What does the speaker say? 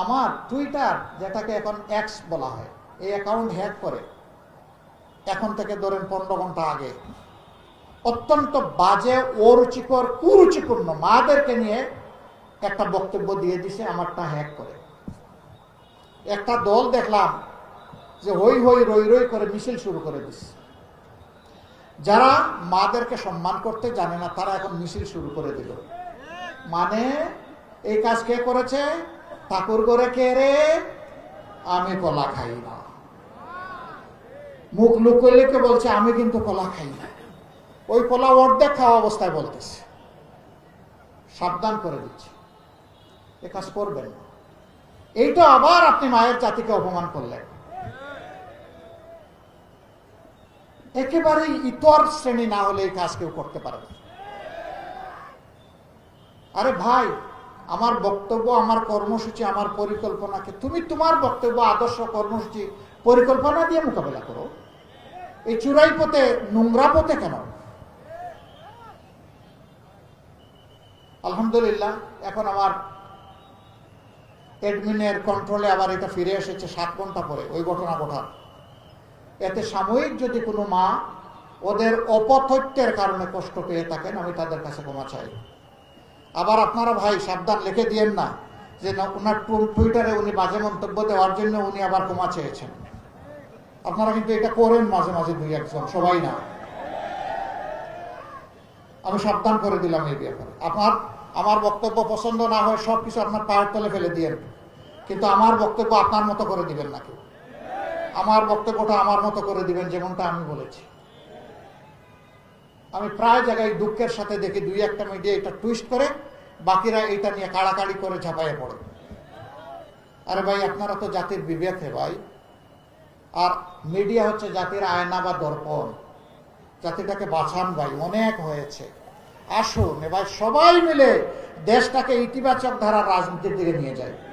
আমার টুইটার, যেটাকে এখন এক্স বলা হয়, এই অ্যাকাউন্ট হ্যাক করে এখন থেকে ধরেন 15 ঘন্টা আগে অত্যন্ত বাজে অরুচিকর কুরুচিপূর্ণ মাদেরকে নিয়ে একটা বক্তব্য দিয়ে দিছে, আমারটা হ্যাক করে। একটা দল দেখলাম যে হই হই রই রই করে মিছিল শুরু করে দিচ্ছে। যারা মাদেরকে সম্মান করতে জানে না তারা এখন মিছিল শুরু করে দিল। মানে এই কাজ কে করেছে? ঠাকুর করে কে রে? আমি কলা খাই না। মুখ লুকলে কে বলছে আমি কিন্তু কলা খাই না। ওই কলা অর্ধেক খাওয়া অবস্থায় বলতেছে। সাবধান করে দিচ্ছে, এ কাজ করবেন না। এইটা আবার আপনি মায়ের জাতিকে অপমান করলেন। একেবারেই ইতর শ্রেণী না হলে এই কাজ কেউ করতে পারে না। আরে ভাই, আমার বক্তব্য, আমার কর্মসূচি, আমার পরিকল্পনাকে তুমি তোমার বক্তব্য, আদর্শ, কর্মসূচি, পরিকল্পনা দিয়ে মোকাবেলা করো। এই চূড়াই পথে, নোংরা পথে কেন? আলহামদুলিল্লাহ এখন আমার অ্যাডমিনের কন্ট্রোলে আবার এটা ফিরে এসেছে 7 ঘন্টা পরে ওই ঘটনা ঘটার। এতে সাময়িক যদি কোনো মা ওদের অপতথ্যের কারণে কষ্ট পেয়ে থাকেন, আমি তাদের কাছে ক্ষমা চাই। আবার আপনারা ভাই সাবধান, লিখে দিয়েন না যে ওনার টুইটারে উনি বাজে মন্তব্য দেওয়ার জন্য উনি আবার ক্ষমা চেয়েছেন। আপনারা কিন্তু এটা করেন মাঝে মাঝে, 2-1 জন, সবাই না। আমি সাবধান করে দিলাম এই ব্যাপারে। আমার বক্তব্য পছন্দ না হয় সবকিছু আপনার পায়ের তলে ফেলে দিয়েন, কিন্তু আমার বক্তব্য আপনার মতো করে দিবেন না কেউ। আমার বক্তব্যটা আমার মতো করে দিবেন, যেমনটা আমি বলেছি। আমি প্রায় জায়গায় দুঃখের সাথে দেখি 2-1টা মিডিয়া এটা টুইস্ট করে, বাকিরা এটা নিয়ে কাড়াকাড়ি করে ঝাঁপাইয়ে পড়ে। আরে ভাই, আপনারা তো জাতির বিবেক হে ভাই। আর মিডিয়া হচ্ছে জাতির আয়না বা দর্পণ। জাতিটাকে বাঁচান ভাই, অনেক হয়েছে। আসুন এবার সবাই মিলে দেশটাকে ইতিবাচক ধারার রাজনীতির দিকে নিয়ে যায়।